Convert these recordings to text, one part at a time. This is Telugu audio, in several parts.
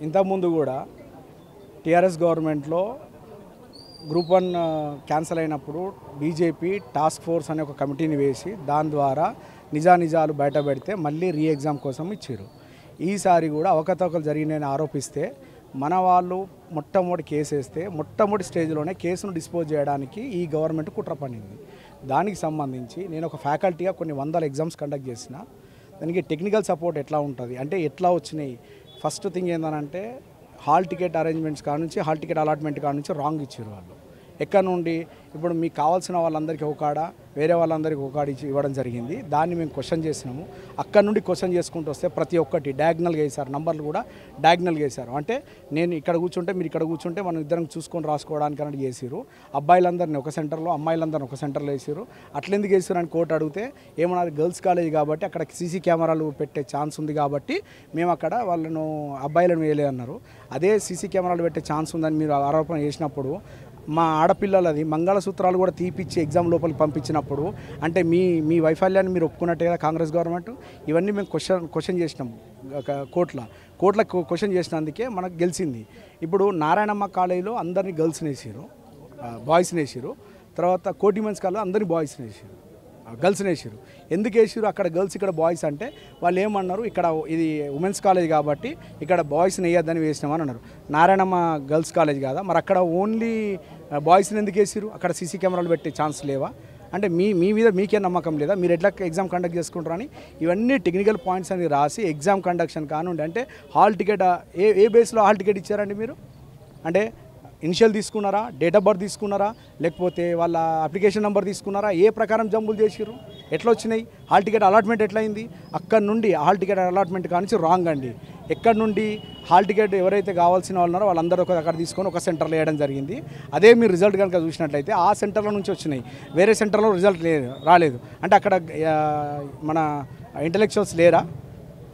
ఇంతకుముందు కూడా టీఆర్ఎస్ గవర్నమెంట్లో గ్రూప్ 1 క్యాన్సిల్ అయినప్పుడు బీజేపీ టాస్క్ ఫోర్స్ అనే ఒక కమిటీని వేసి దాని ద్వారా నిజాలు బయట పెడితే మళ్ళీ రీ ఎగ్జామ్ కోసం ఇచ్చారు. ఈసారి కూడా అవకతవకలు జరిగినాయని ఆరోపిస్తే మన వాళ్ళు మొట్టమొదటి కేసు వేస్తే మొట్టమొదటి స్టేజ్లోనే కేసును డిస్పోజ్ చేయడానికి ఈ గవర్నమెంట్ కుట్ర పన్నింది. దానికి సంబంధించి నేను ఒక ఫ్యాకల్టీగా కొన్ని వందల ఎగ్జామ్స్ కండక్ట్ చేసిన. దానికి టెక్నికల్ సపోర్ట్ ఎట్లా ఉంటుంది అంటే ఎట్లా వచ్చినాయి. ఫస్ట్ థింగ్ ఏంటంటే హాల్ టికెట్ అరేంజ్మెంట్స్ కాడ నుంచి హాల్ టికెట్ అలాట్మెంట్ కాడ నుంచి రాంగ్ ఇచ్చారు వాళ్ళు. ఎక్కడ నుండి ఇప్పుడు మీకు కావాల్సిన వాళ్ళందరికీ ఒక కాడ వేరే వాళ్ళందరికీ ఒక కాడ ఇవ్వడం జరిగింది. దాన్ని మేము క్వశ్చన్ చేసినాము. అక్కడ నుండి క్వశ్చన్ చేసుకుంటూ వస్తే ప్రతి ఒక్కటి డయాగ్నల్గా వేశారు, నంబర్లు కూడా డయాగ్నల్గా వేశారు. అంటే నేను ఇక్కడ కూర్చుంటే మీరు ఇక్కడ కూర్చుంటే మనం ఇద్దరం చూసుకొని రాసుకోవడానికి అన్నట్టు చేసిరు. అబ్బాయిలందరినీ ఒక సెంటర్లో అమ్మాయిలందరినీ ఒక సెంటర్లో వేసారు. అట్లెందుకు వేసారు అని కోర్టు అడిగితే ఏమన్నారు, గర్ల్స్ కాలేజ్ కాబట్టి అక్కడ సీసీ కెమెరాలు పెట్టే ఛాన్స్ ఉంది కాబట్టి మేము అక్కడ వాళ్ళను అబ్బాయిలను వేయలే అన్నారు. అదే సీసీ కెమెరాలు పెట్టే ఛాన్స్ ఉందని మీరు ఆరోపణ చేసినప్పుడు మా ఆడపిల్లలది మంగళసూత్రాలు కూడా తీపిచ్చి ఎగ్జామ్ లోపలికి పంపించినప్పుడు అంటే మీ వైఫల్యాన్ని మీరు ఒప్పుకున్నట్టే కదా కాంగ్రెస్ గవర్నమెంట్. ఇవన్నీ మేము క్వశ్చన్ చేసినాం కోర్టులో క్వశ్చన్ చేసినందుకే మనకు గెలిచింది. ఇప్పుడు నారాయణమ్మ కాలేజీలో అందరినీ గర్ల్స్ని వేసారు, బాయ్స్ని వేసారు. తర్వాత కోటి మెన్స్ కాలేజీలో అందరినీ బాయ్స్ని వేసారు, గర్ల్స్ని వేసారు. ఎందుకు వేసారు అక్కడ గర్ల్స్ ఇక్కడ బాయ్స్ అంటే వాళ్ళు ఏమన్నారు, ఇక్కడ ఇది ఉమెన్స్ కాలేజ్ కాబట్టి ఇక్కడ బాయ్స్ని వేయద్దని వేసినామని అన్నారు. నారాయణమ్మ గర్ల్స్ కాలేజ్ కాదా, మరి అక్కడ ఓన్లీ బాయ్స్ని ఎందుకు వేసారు? అక్కడ సీసీ కెమెరాలు పెట్టే ఛాన్స్ లేవా? అంటే మీ మీద మీకే నమ్మకం లేదా? మీరు ఎట్లా ఎగ్జామ్ కండక్ట్ చేసుకుంటారని ఇవన్నీ టెక్నికల్ పాయింట్స్ అని రాసి ఎగ్జామ్ కండక్షన్ కానుండి అంటే హాల్ టికెట్ ఏ బేస్లో హాల్ టికెట్ ఇచ్చారండి మీరు? అంటే ఇనిషియల్ తీసుకున్నారా, డేట్ ఆఫ్ బర్త్ తీసుకున్నారా, లేకపోతే వాళ్ళ అప్లికేషన్ నెంబర్ తీసుకున్నారా? ఏ ప్రకారం జంబులు చేసిర్రు? ఎట్లా వచ్చినాయి? హాల్ టికెట్ అలాట్మెంట్ ఎట్లయింది? అక్కడ నుండి హాల్ టికెట్ అలాట్మెంట్ కానించి రాంగ్ అండి. ఎక్కడ నుండి హాల్ టికెట్ ఎవరైతే కావాల్సిన వాళ్ళు ఉన్నారో వాళ్ళందరూ అక్కడ తీసుకొని ఒక సెంటర్లో వేయడం జరిగింది. అదే మీరు రిజల్ట్ కనుక చూసినట్లయితే ఆ సెంటర్లో నుంచి వచ్చినాయి, వేరే సెంటర్లో రిజల్ట్ రాలేదు. అంటే అక్కడ మన ఇంటలెక్చువల్స్ లేరా?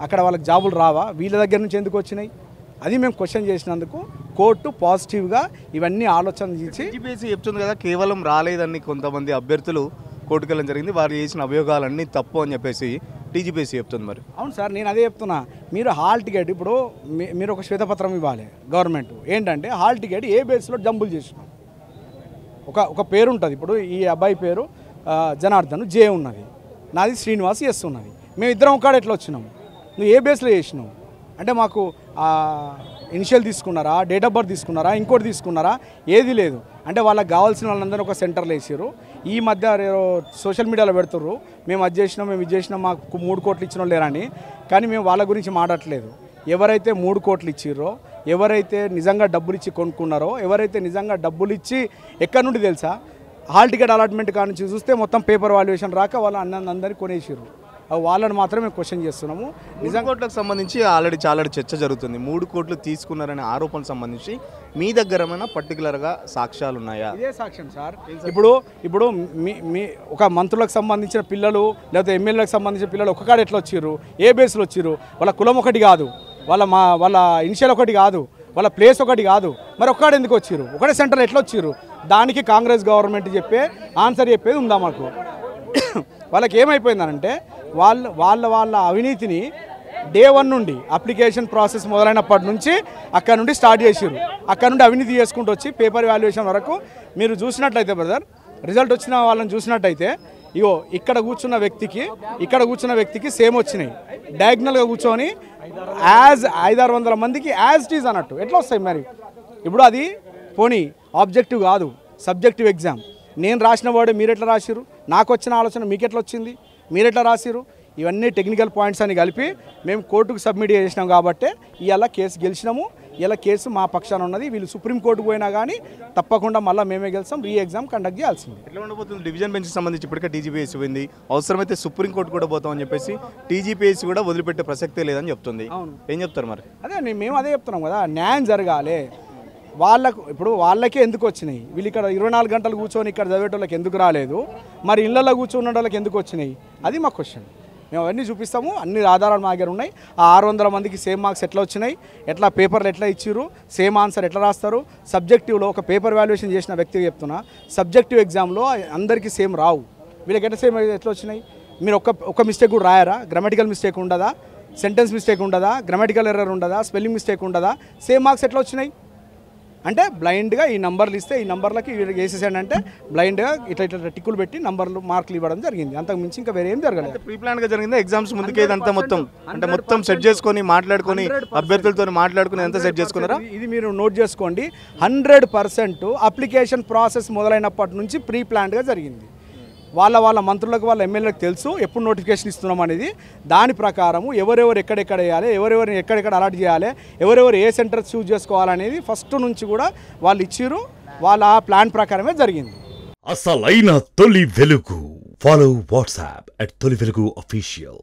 అక్కడ వాళ్ళకి జాబులు రావా? వీళ్ళ దగ్గర నుంచి ఎందుకు వచ్చినాయి? అది మేము క్వశ్చన్ చేసినందుకు కోర్టు పాజిటివ్గా ఇవన్నీ ఆలోచన చేసి టీజీపీఎస్సీ చెప్తుంది కదా కేవలం రాలేదని కొంతమంది అభ్యర్థులు కోర్టుకు వెళ్ళడం జరిగింది, వారు చేసిన అభియోగాలన్నీ తప్పు అని చెప్పేసి టీజీపీఎస్సీ చెప్తుంది. మరి అవును సార్, నేను అదే చెప్తున్నా. మీరు హాల్ టికెట్ ఇప్పుడు మీరు ఒక శ్వేతపత్రం ఇవ్వాలి గవర్నమెంట్. ఏంటంటే హాల్ టికెట్ ఏ బేస్లో జంబులు చేసినాం, ఒక పేరు ఉంటుంది. ఇప్పుడు ఈ అబ్బాయి పేరు జనార్దన్ జే ఉన్నది, నాది శ్రీనివాస్ ఎస్ ఉన్నది. మేము ఇద్దరం ఒక్కడ ఎట్లా వచ్చినాము? నువ్వు ఏ బేస్లో చేసినావు అంటే మాకు ఇనిషియల్ తీసుకున్నారా, డేట్ ఆఫ్ బర్త్ తీసుకున్నారా, ఇంకోటి తీసుకున్నారా? ఏది లేదు. అంటే వాళ్ళకి కావాల్సిన వాళ్ళందరూ ఒక సెంటర్లో వేసారు. ఈ మధ్య సోషల్ మీడియాలో పెడుతుర్రు, మేము అది చేసినాం, మేము ఇది చేసినాం, మాకు 3 కోట్లు ఇచ్చిన వాళ్ళు లేరని. కానీ మేము వాళ్ళ గురించి మాట్లాడట్లేదు. ఎవరైతే 3 కోట్లు ఇచ్చిర్రో, ఎవరైతే నిజంగా డబ్బులు ఇచ్చి కొనుక్కున్నారో, ఎవరైతే నిజంగా డబ్బులు ఇచ్చి ఎక్కడి నుండి తెలుసా, హాల్ టికెట్ అలాట్మెంట్ కాడ నుంచి చూస్తే మొత్తం పేపర్ వాల్యుయేషన్ రాక వాళ్ళ అందరినీ కొనేసిర్రు. వాళ్ళని మాత్రమే క్వశ్చన్ చేస్తున్నాము. 3 కోట్లకు సంబంధించి ఆల్రెడీ చాలా చర్చ జరుగుతుంది. 3 కోట్లు తీసుకున్నారనే ఆరోపణకు సంబంధించి మీ దగ్గర ఏమైనా పర్టికులర్గా సాక్ష్యాలు ఉన్నాయా? ఇదే సాక్ష్యం సార్. ఇప్పుడు మీ ఒక మంత్రులకు సంబంధించిన పిల్లలు లేకపోతే ఎమ్మెల్యేలకు సంబంధించిన పిల్లలు ఒక కాడ ఎట్లా వచ్చిర్రు, ఏ బేస్లో వచ్చిర్రు? వాళ్ళ కులం ఒకటి కాదు, వాళ్ళ ఇనిషియల్ ఒకటి కాదు, వాళ్ళ ప్లేస్ ఒకటి కాదు, మరి ఒక్కడే ఎందుకు వచ్చిర్రు? ఒకటే సెంటర్ ఎట్లా వచ్చిర్రు? దానికి కాంగ్రెస్ గవర్నమెంట్ చెప్పే ఆన్సర్ చెప్పేది ఉందా మాకు? వాళ్ళకి ఏమైపోయిందనంటే వాళ్ళ అవినీతిని డే 1 నుండి అప్లికేషన్ ప్రాసెస్ మొదలైనప్పటి నుంచి అక్కడ నుండి స్టార్ట్ చేసిర్రు. అక్కడ నుండి అవినీతి చేసుకుంటూ వచ్చి పేపర్ వాల్యుయేషన్ వరకు మీరు చూసినట్లయితే బ్రదర్, రిజల్ట్ వచ్చిన వాళ్ళని చూసినట్టయితే ఇగో ఇక్కడ కూర్చున్న వ్యక్తికి సేమ్ వచ్చినాయి. డయాగ్నల్గా కూర్చొని 500-600 మందికి యాజ్ ఇట్ ఈజ్ అన్నట్టు ఎట్లా వస్తాయి మరి? ఇప్పుడు అది పోనీ ఆబ్జెక్టివ్ కాదు, సబ్జెక్టివ్ ఎగ్జామ్. నేను రాసిన వాడు మీరు ఎట్లా రాసిరు? నాకు వచ్చిన ఆలోచన మీకు ఎట్లా వచ్చింది? మీరు ఎట్లా రాసిరు? ఇవన్నీ టెక్నికల్ పాయింట్స్ అని కలిపి మేము కోర్టుకు సబ్మిట్ చేసినాం కాబట్టి ఇవాళ కేసు గెలిచినాము. ఇలా కేసు మా పక్షాన ఉన్నది. వీళ్ళు సుప్రీంకోర్టుకు పోయినా కానీ తప్పకుండా మళ్ళీ మేమే గెలిచాం, రీ ఎగ్జామ్ కండక్ట్ చేయాల్సింది. ఎట్లా ఉండబోతుంది? డివిజన్ బెంచ్కి సంబంధించి ఇప్పటికే టీజీపీఎస్సీ పోయింది, అవసరమైతే సుప్రీంకోర్టు కూడా పోతామని చెప్పేసి టీజీపీఎస్సీ కూడా వదిలిపెట్టే ప్రసక్తే లేదని చెప్తుంది. ఏం చెప్తారు మరి? మేము అదే చెప్తున్నాం కదా, న్యాయం జరగాలి. వాళ్ళకే ఎందుకు వచ్చినాయి? వీళ్ళు ఇక్కడ 24 గంటలు కూర్చొని ఇక్కడ చదివేటోళ్ళకి ఎందుకు రాలేదు? మరి ఇళ్లలో కూర్చున్న వాళ్ళకి ఎందుకు వచ్చినాయి? అది మా క్వశ్చన్. మేము అవన్నీ చూపిస్తాము, అన్ని ఆధారాలు మా దగ్గర ఉన్నాయి. ఆ 600 మందికి సేమ్ మార్క్స్ ఎట్లా వచ్చినాయి, ఎట్లా పేపర్లు ఎట్లా ఇచ్చిర్రు, సేమ్ ఆన్సర్ ఎట్లా రాస్తారు? సబ్జెక్టివ్లో ఒక పేపర్ వాల్యుయేషన్ చేసిన వ్యక్తికి చెప్తున్నా, సబ్జెక్టివ్ ఎగ్జామ్లో అందరికీ సేమ్ రావు. వీళ్ళకి ఎట్లా సేమ్ ఎట్లా వచ్చినాయి? మీరు ఒక మిస్టేక్ కూడా రాయరా? గ్రామటికల్ మిస్టేక్ ఉండదా? సెంటెన్స్ మిస్టేక్ ఉండదా, గ్రామటికల్ ఎర్రర్ ఉండదా, స్పెల్లింగ్ మిస్టేక్ ఉండదా, సేమ్ మార్క్స్ ఎట్లా వచ్చినాయి? అంటే బ్లైండ్గా ఈ నంబర్లు ఇస్తే ఈ నంబర్లకి వేసేసాడు అంటే బ్లైండ్గా ఇట్లా ఇట్లా టిక్కులు పెట్టి నంబర్లు మార్కులు ఇవ్వడం జరిగింది. అంతకు మించి ఇంకా వేరే ఏం జరగలేదు. ప్రీ ప్లాన్గా జరిగిందా ఎగ్జామ్స్ ముందుకే ఇదంతా మొత్తం అంటే మొత్తం సెట్ చేసుకొని మాట్లాడుకొని అభ్యర్థులతో మాట్లాడుకుని ఎంత సెట్ చేసుకున్నారా? ఇది మీరు నోట్ చేసుకోండి. 100% అప్లికేషన్ ప్రాసెస్ మొదలైనప్పటి నుంచి ప్రీ ప్లాన్డ్గా జరిగింది. వాళ్ళ మంత్రులకు వాళ్ళ ఎమ్మెల్యేలకు తెలుసు ఎప్పుడు నోటిఫికేషన్ ఇస్తున్నాం అనేది. దాని ప్రకారము ఎవరెవరు ఎక్కడెక్కడ వేయాలి, ఎవరెవరిని ఎక్కడెక్కడ అలాట్ చేయాలి, ఎవరెవరు ఏ సెంటర్ చూస్ చేసుకోవాలనేది ఫస్ట్ నుంచి కూడా వాళ్ళు ఇచ్చిర్రు. వాళ్ళ ప్లాన్ ప్రకారమే జరిగింది. అసలైన తొలి వెలుగు. ఫాలో వాట్సాప్ @తొలి వెలుగు official.